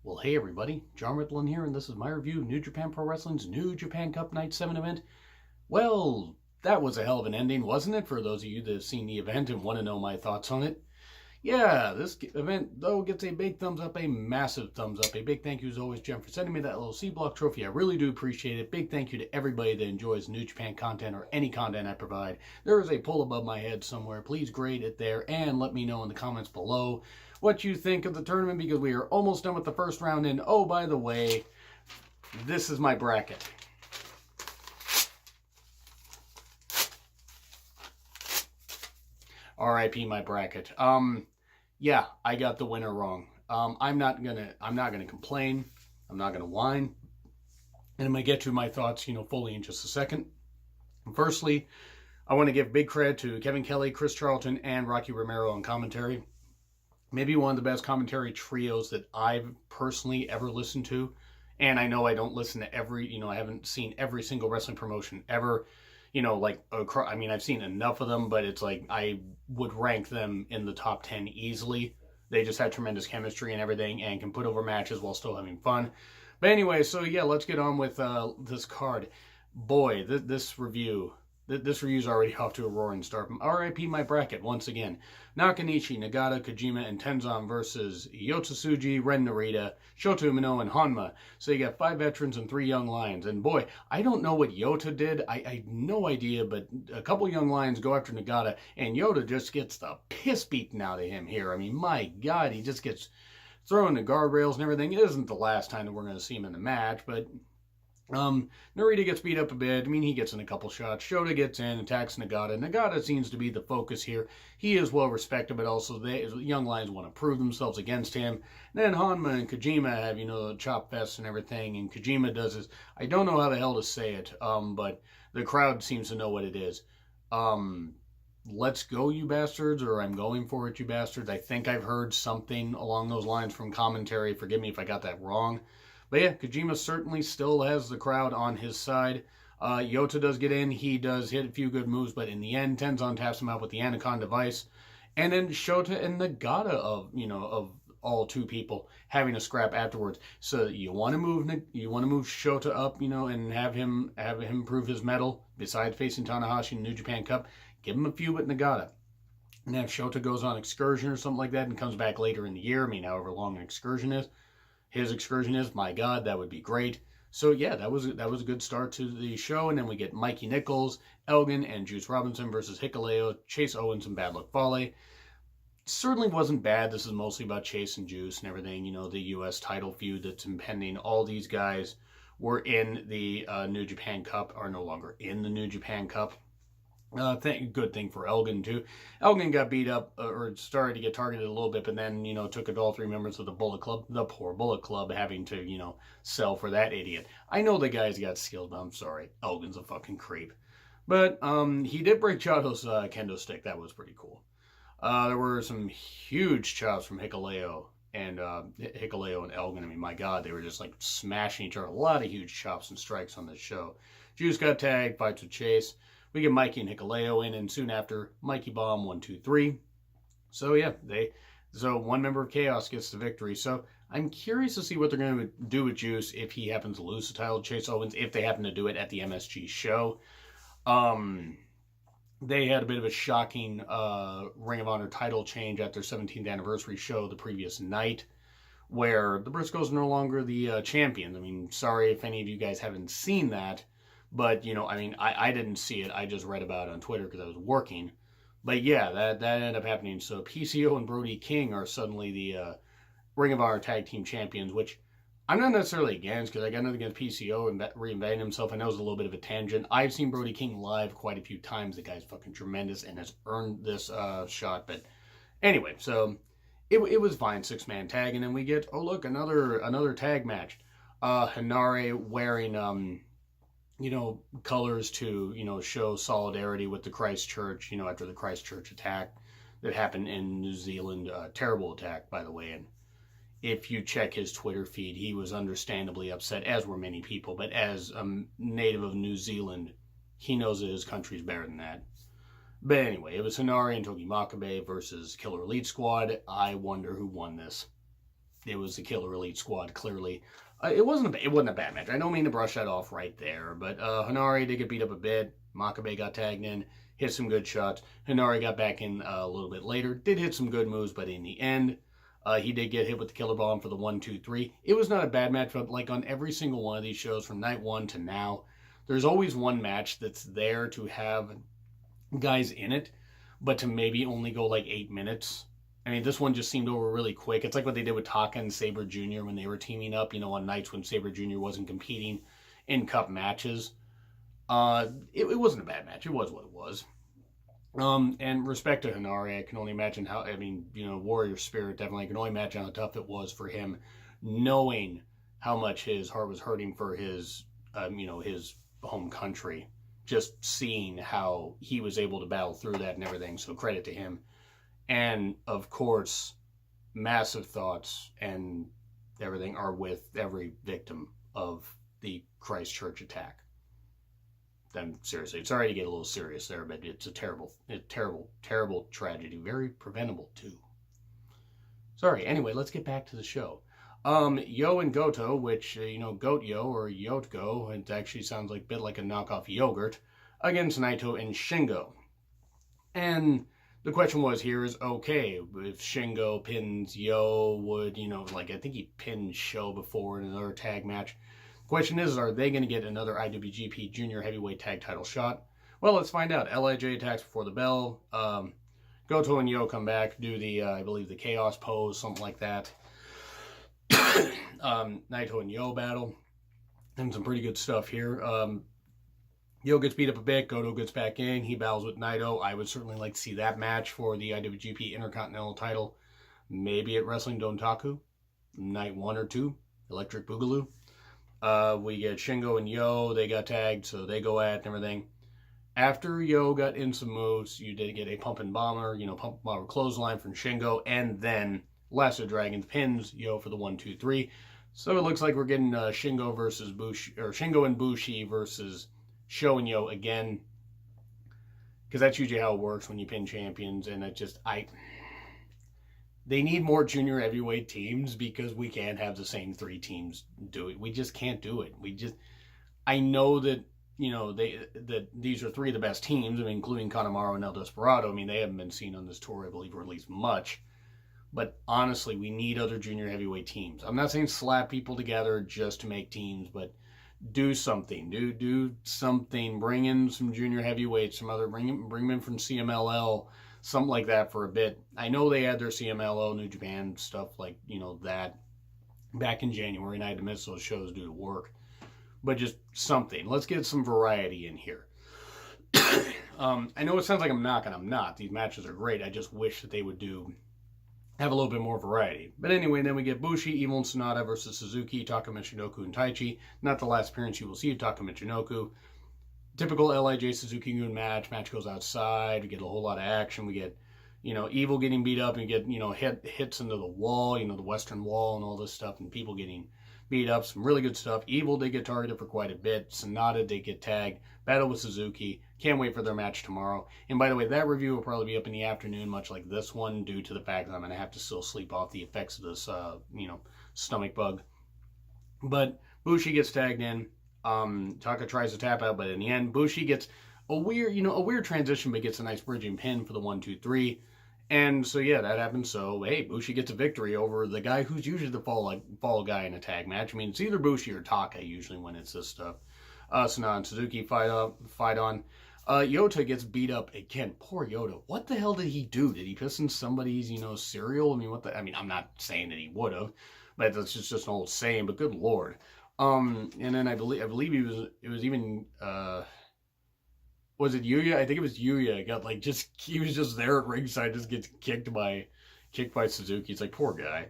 Well, hey everybody, John Ritlin here, and this is my review of New Japan Pro Wrestling's New Japan Cup Night 7 event. Well, that was a hell of an ending, wasn't it? For those of you that have seen the event and want to know my thoughts on it. Yeah, this event, though, gets a big thumbs up, a massive thumbs up. A big thank you, as always, Jen, for sending me that little C-Block trophy. I really do appreciate it. Big thank you to everybody that enjoys New Japan content or any content I provide. There is a poll above my head somewhere. Please grade it there and let me know in the comments below what you think of the tournament, because we are almost done with the first round. And oh, by the way, this is my bracket. RIP my bracket. Yeah, I got the winner wrong. I'm not gonna complain. I'm not gonna whine. And I'm gonna get to my thoughts, fully in just a second. Firstly, I want to give big credit to Kevin Kelly, Chris Charlton, and Rocky Romero on commentary. Maybe one of the best commentary trios that I've personally ever listened to. And I know I don't listen to every, I haven't seen every single wrestling promotion ever. I've seen enough of them, but it's like I would rank them in the top 10 easily. They just had tremendous chemistry and everything and can put over matches while still having fun. But anyway, so yeah, let's get on with this card. Boy, this review... This review's already off to a roaring start. RIP my bracket once again. Nakanishi, Nagata, Kojima, and Tenzan versus Yota Tsuji, Ren Narita, Shota Umino, and Honma. So you got 5 veterans and 3 young lions. And boy, I don't know what Yota did. I have no idea, but a couple young lions go after Nagata, and Yota just gets the piss beaten out of him here. I mean, my God, he just gets thrown the guardrails and everything. It isn't the last time that we're going to see him in the match, but... Narita gets beat up a bit. I mean, he gets in a couple shots. Shota gets in, attacks Nagata. Nagata seems to be the focus here. He is well respected, but also the young lions want to prove themselves against him. And then Honma and Kojima have, the chop fest and everything. And Kojima does this. I don't know how the hell to say it, but the crowd seems to know what it is. Let's go, you bastards, or I'm going for it, you bastards. I think I've heard something along those lines from commentary. Forgive me if I got that wrong. But yeah, Kojima certainly still has the crowd on his side. Yota does get in. He does hit a few good moves, but in the end, Tenzan taps him out with the Anaconda device. And then Shota and Nagata of all 2 people having a scrap afterwards. So you want to move Shota up, and have him prove his mettle. Besides facing Tanahashi in the New Japan Cup, give him a few with Nagata. And if Shota goes on excursion or something like that and comes back later in the year, however long an excursion is. His excursion is, my God, that would be great. So yeah, that was a good start to the show. And then we get Mikey Nichols, Elgin, and Juice Robinson versus Hikuleo, Chase Owens, and Bad Luck Fale. Certainly wasn't bad. This is mostly about Chase and Juice and everything. The U.S. title feud that's impending. All these guys were in the New Japan Cup, are no longer in the New Japan Cup. Good thing for Elgin, too. Elgin got beat up, or started to get targeted a little bit, but then, took it all 3 members of the Bullet Club. The poor Bullet Club having to, sell for that idiot. I know the guy's got skills, but I'm sorry. Elgin's a fucking creep. But, he did break Chato's kendo stick. That was pretty cool. There were some huge chops from Hikuleo and Elgin. I mean, my God, they were just, smashing each other. A lot of huge chops and strikes on this show. Juice got tagged, fights with Chase. We get Mikey and Hikuleo in, and soon after, Mikey Bomb 1, 2, 3. So yeah, so one member of Chaos gets the victory. So I'm curious to see what they're going to do with Juice if he happens to lose the title to Chase Owens, if they happen to do it at the MSG show. They had a bit of a shocking Ring of Honor title change at their 17th anniversary show the previous night, where the Briscoes are no longer the champions. I mean, sorry if any of you guys haven't seen that. But, I didn't see it. I just read about it on Twitter because I was working. But yeah, that ended up happening. So PCO and Brody King are suddenly the Ring of Honor Tag Team Champions, which I'm not necessarily against, because I got nothing against PCO and reinventing himself. I know it's a little bit of a tangent. I've seen Brody King live quite a few times. The guy's fucking tremendous and has earned this shot. But anyway, so it was fine, 6-man tag. And then we get, oh look, another tag match. Hanare wearing... colors to, show solidarity with the Christchurch, after the Christchurch attack that happened in New Zealand. Terrible attack, by the way. And if you check his Twitter feed, he was understandably upset, as were many people. But as a native of New Zealand, he knows that his country's better than that. But anyway, it was Hanare and Togi Makabe versus Killer Elite Squad. I wonder who won this. it was the Killer Elite Squad, clearly. It wasn't a bad match. I don't mean to brush that off right there, but Hanare did get beat up a bit. Makabe got tagged in, hit some good shots. Hanare got back in a little bit later, did hit some good moves, but in the end, he did get hit with the Killer Bomb for the 1-2-3. It was not a bad match, but like on every single one of these shows from night one to now, there's always one match that's there to have guys in it, but to maybe only go like 8 minutes. I mean, this one just seemed over really quick. It's like what they did with Taka and Sabre Jr. when they were teaming up, on nights when Sabre Jr. wasn't competing in cup matches. It wasn't a bad match. It was what it was. And respect to Hanare, I can only imagine how, warrior spirit, definitely. I can only imagine how tough it was for him, knowing how much his heart was hurting for his home country. Just seeing how he was able to battle through that and everything. So credit to him. And, of course, massive thoughts and everything are with every victim of the Christchurch attack. I'm seriously, sorry to get a little serious there, but it's a terrible, terrible tragedy. Very preventable, too. Sorry, anyway, let's get back to the show. Yo and Goto, which, Goat Yo or Yotgo, it actually sounds like a bit like a knockoff yogurt, against Naito and Shingo. And the question was here is, okay, if Shingo pins Yo, would, I think he pinned Sho before in another tag match. Question is, are they going to get another IWGP Junior Heavyweight Tag Title shot? Well, let's find out. LIJ attacks before the bell. Goto and Yo come back, do the, I believe, the Chaos pose, something like that. Naito and Yo battle. And some pretty good stuff here. Yo gets beat up a bit. Goto gets back in. He battles with Naito. I would certainly like to see that match for the IWGP Intercontinental title. Maybe at Wrestling Dontaku. Night 1 or 2. Electric Boogaloo. We get Shingo and Yo. They got tagged, so they go at and everything. After Yo got in some moves, you did get a Pumpin' Bomber, Pumpin' Bomber clothesline from Shingo, and then Lasso Dragons pins Yo for the 1-2-3. So it looks like we're getting Shingo versus Bushi, or Shingo and Bushi versus Sho and Yo again, because that's usually how it works when you pin champions. And they need more junior heavyweight teams, because we can't have the same 3 teams do it. We just can't do it. I know that, that these are 3 of the best teams, including Kanemaru and El Desperado. They haven't been seen on this tour, I believe, or at least much. But honestly, we need other junior heavyweight teams. I'm not saying slap people together just to make teams, but do something. Do something. Bring in some junior heavyweights, bring them in from CMLL, something like that for a bit. I know they had their CMLL New Japan stuff like, that back in January, and I had to miss those shows due to work. But just something. Let's get some variety in here. I know it sounds like I'm knocking. I'm not. These matches are great. I just wish that they would have a little bit more variety. But anyway, then we get Bushi, Evil, and Sonata versus Suzuki, Taka Michinoku, and Taichi. Not the last appearance you will see of Taka Michinoku. Typical LIJ Suzuki-Gun match. Match goes outside. We get a whole lot of action. We get, Evil getting beat up, and get, hits into the wall, the Western Wall and all this stuff, and people getting beat up. Some really good stuff. Evil did get targeted for quite a bit. Sonata did get tagged. Battle with Suzuki. Can't wait for their match tomorrow. And by the way, that review will probably be up in the afternoon, much like this one, due to the fact that I'm going to have to still sleep off the effects of this, stomach bug. But Bushi gets tagged in. Taka tries to tap out, but in the end, Bushi gets a weird transition, but gets a nice bridging pin for the 1-2-3. And so, yeah, that happens. So, hey, Bushi gets a victory over the guy who's usually the fall guy in a tag match. It's either Bushi or Taka usually when it's this stuff. Sonata and Suzuki fight on. Yota gets beat up again. Poor Yota. What the hell did he do? Did he piss in somebody's, cereal? I'm not saying that he would have, but that's just an old saying, but good Lord. And then I believe it was even, was it Yuya? I think it was Yuya. He was just there at ringside, just gets kicked by Suzuki. It's like, poor guy.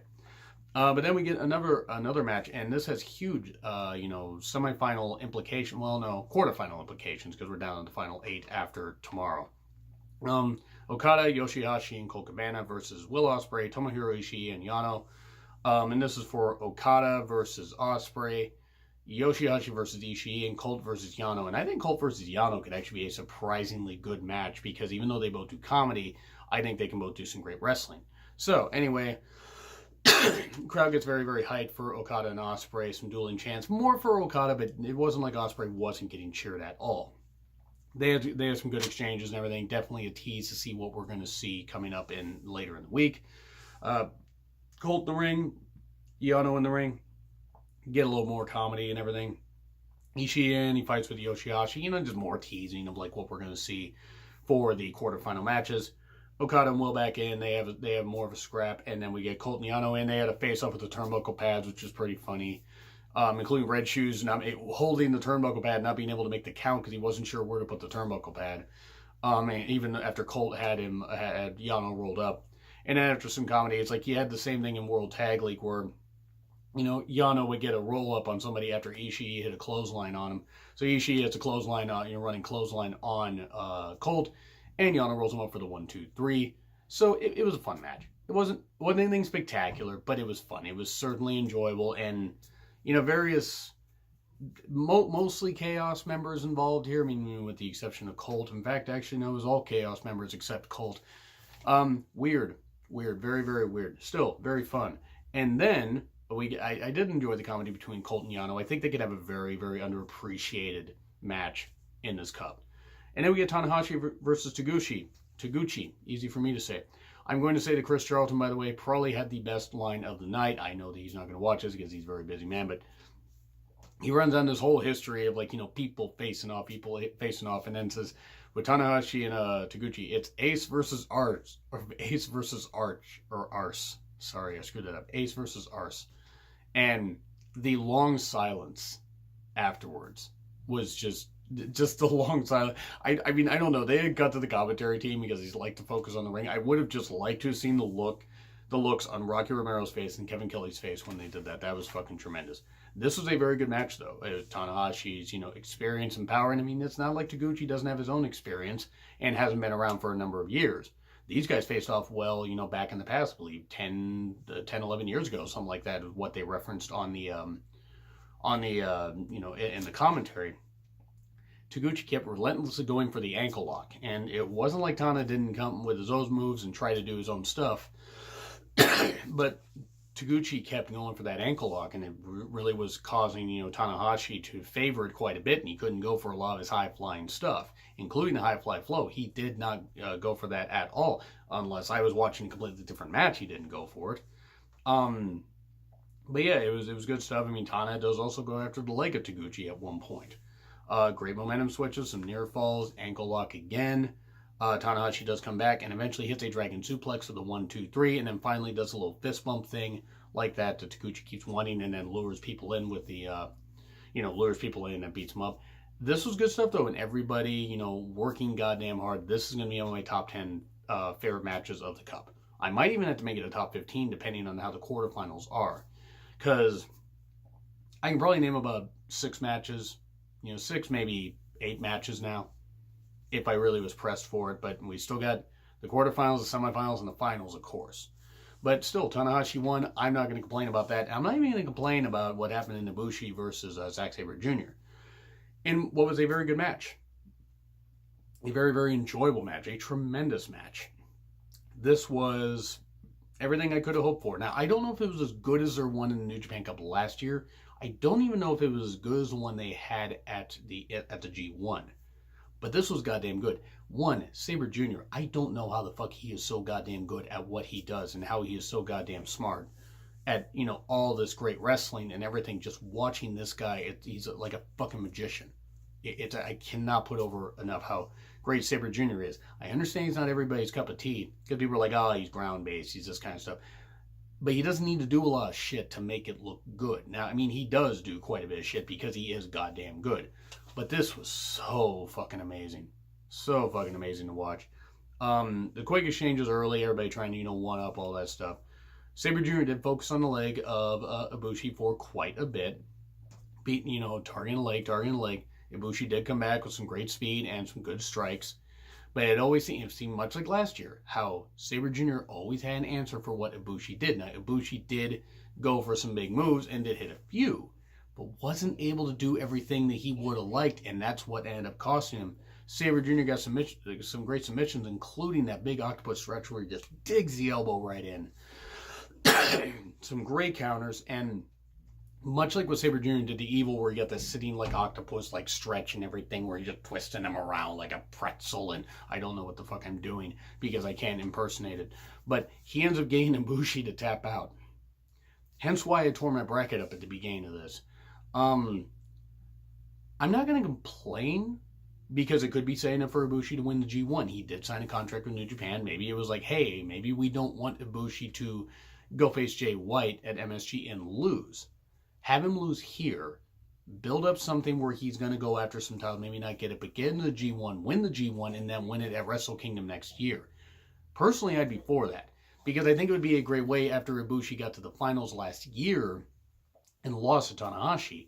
But then we get another match, and this has huge, semifinal implication. Well, no, quarterfinal implications, because we're down to the final 8 after tomorrow. Okada, Yoshihashi, and Colt Cabana versus Will Ospreay, Tomohiro Ishii, and Yano. And this is for Okada versus Ospreay, Yoshihashi versus Ishii, and Colt versus Yano. And I think Colt versus Yano could actually be a surprisingly good match, because even though they both do comedy, I think they can both do some great wrestling. So, anyway, Crowd gets very, very hyped for Okada and Ospreay, some dueling chants. More for Okada, but it wasn't like Ospreay wasn't getting cheered at all. They had some good exchanges and everything. Definitely a tease to see what we're going to see coming up in later in the week. Colt in the ring, Yano in the ring. Get a little more comedy and everything. Ishii in, he fights with Yoshihashi. Just more teasing of like what we're going to see for the quarterfinal matches. Okada and Will back in. They have more of a scrap, and then we get Colt and Yano in. They had a face-off with the turnbuckle pads, which is pretty funny, including Red Shoes holding the turnbuckle pad, not being able to make the count because he wasn't sure where to put the turnbuckle pad. And even after Colt had Yano rolled up, and then after some comedy, it's like he had the same thing in World Tag League where Yano would get a roll up on somebody after Ishii hit a clothesline on him. So Ishii hits a clothesline on, running clothesline on Colt. And Yano rolls him up for the 1-2-3. So it was a fun match. It wasn't anything spectacular, but it was fun. It was certainly enjoyable. And, various, mostly Chaos members involved here. I mean, with the exception of Colt. In fact, actually, no, it was all Chaos members except Colt. Weird. Very, very weird. Still, very fun. And then, I did enjoy the comedy between Colt and Yano. I think they could have a very, very underappreciated match in this cup. And then we get Tanahashi versus Taguchi. Easy for me to say. I'm going to say that Chris Charlton, by the way, probably had the best line of the night. I know that he's not going to watch this because he's a very busy man, but he runs on this whole history of people facing off, and then says with Tanahashi and Taguchi, it's Ace versus Arse. Sorry, I screwed that up. Ace versus Arse. And the long silence afterwards was just the long silence. I mean, I don't know. They had got to the commentary team because he's like to focus on the ring. I would have just liked to have seen the looks on Rocky Romero's face and Kevin Kelly's face when they did that. That was fucking tremendous. This was a very good match, though. Tanahashi's, experience and power. And I mean, it's not like Taguchi doesn't have his own experience and hasn't been around for a number of years. These guys faced off well, back in the past, I believe 10, 11 years ago, something like that, is what they referenced in the commentary. Taguchi kept relentlessly going for the ankle lock, and it wasn't like Tana didn't come with his own moves and try to do his own stuff, but Taguchi kept going for that ankle lock, and it really was causing, Tanahashi to favor it quite a bit, and he couldn't go for a lot of his high-flying stuff, including the high-fly flow. He did not go for that at all, unless I was watching a completely different match. He didn't go for it. But yeah, it was good stuff. I mean, Tana does also go after the leg of Taguchi at one point. Great momentum switches, some near falls, ankle lock again. Tanahashi does come back and eventually hits a dragon suplex with a 1-2-3, and then finally does a little fist bump thing like that Taguchi keeps wanting, and then lures people in with the, lures people in and beats them up. This was good stuff, though, and everybody, working goddamn hard. This is going to be on my top 10 favorite matches of the Cup. I might even have to make it a top 15, depending on how the quarterfinals are. Because I can probably name about 6 matches, 6, maybe 8 matches now, if I really was pressed for it. But we still got the quarterfinals, the semifinals, and the finals, of course. But still, Tanahashi won. I'm not going to complain about that. I'm not even going to complain about what happened in Ibushi versus Sabre Jr. in what was a very good match. A very, very enjoyable match. A tremendous match. This was everything I could have hoped for. Now, I don't know if it was as good as their one in the New Japan Cup last year. I don't even know if it was as good as the one they had at the G1. But this was goddamn good. One, Sabre Jr., I don't know how the fuck he is so goddamn good at what he does and how he is so goddamn smart at, all this great wrestling and everything. Just watching this guy, he's like a fucking magician. I cannot put over enough how great Sabre Jr. is. I understand he's not everybody's cup of tea, because people are like, oh, he's ground-based, he's this kind of stuff. But he doesn't need to do a lot of shit to make it look good. Now, I mean, he does do quite a bit of shit because he is goddamn good. But this was so fucking amazing. So fucking amazing to watch. The quick exchanges early, everybody trying to, one-up all that stuff. Sabre Jr. did focus on the leg of Ibushi for quite a bit. Targeting the leg. Ibushi did come back with some great speed and some good strikes. But it always seemed much like last year, how Sabre Jr. always had an answer for what Ibushi did. Now, Ibushi did go for some big moves and did hit a few, but wasn't able to do everything that he would have liked, and that's what ended up costing him. Sabre Jr. got some great submissions, including that big octopus stretch where he just digs the elbow right in. some great counters, and much like what Sabre Jr. did to Evil, where you got the sitting like octopus, like stretch and everything, where you're just twisting him around like a pretzel, and I don't know what the fuck I'm doing because I can't impersonate it. But he ends up getting Ibushi to tap out. Hence why I tore my bracket up at the beginning of this. I'm not going to complain because it could be saying it for Ibushi to win the G1. He did sign a contract with New Japan. Maybe it was like, hey, maybe we don't want Ibushi to go face Jay White at MSG and lose. Have him lose here, build up something where he's going to go after some title, maybe not get it, but get into the G1, win the G1, and then win it at Wrestle Kingdom next year. Personally, I'd be for that, because I think it would be a great way after Ibushi got to the finals last year and lost to Tanahashi,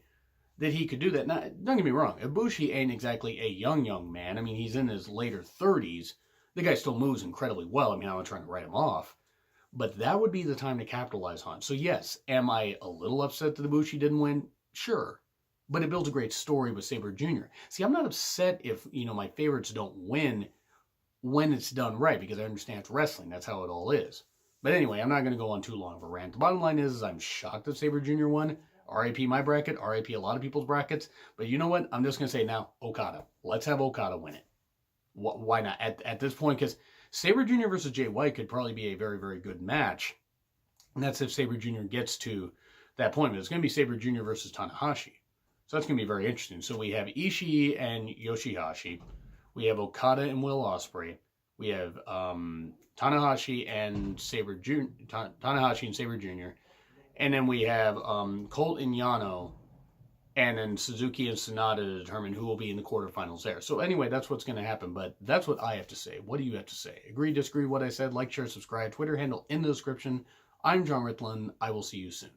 that he could do that. Now, don't get me wrong, Ibushi ain't exactly a young man. I mean, he's in his later 30s. The guy still moves incredibly well. I mean, I'm not trying to write him off. But that would be the time to capitalize on. So yes, am I a little upset that Ibushi didn't win? Sure. But it builds a great story with Sabre Jr. See, I'm not upset if, my favorites don't win when it's done right, because I understand it's wrestling. That's how it all is. But anyway, I'm not going to go on too long of a rant. The bottom line is I'm shocked that Sabre Jr. won. RIP my bracket. RIP a lot of people's brackets. But you know what? I'm just going to say now, Okada. Let's have Okada win it. Why not? At this point, because Sabre Jr. versus Jay White could probably be a very, very good match. And that's if Sabre Jr. gets to that point. But it's going to be Sabre Jr. versus Tanahashi. So that's going to be very interesting. So we have Ishii and Yoshihashi. We have Okada and Will Ospreay. We have Tanahashi and Sabre Jr. Tanahashi and Sabre Jr. And then we have Colt and Yano. And then Suzuki and Sonata to determine who will be in the quarterfinals there. So anyway, that's what's going to happen. But that's what I have to say. What do you have to say? Agree, disagree with what I said? Like, share, subscribe. Twitter handle in the description. I'm John Ritlin. I will see you soon.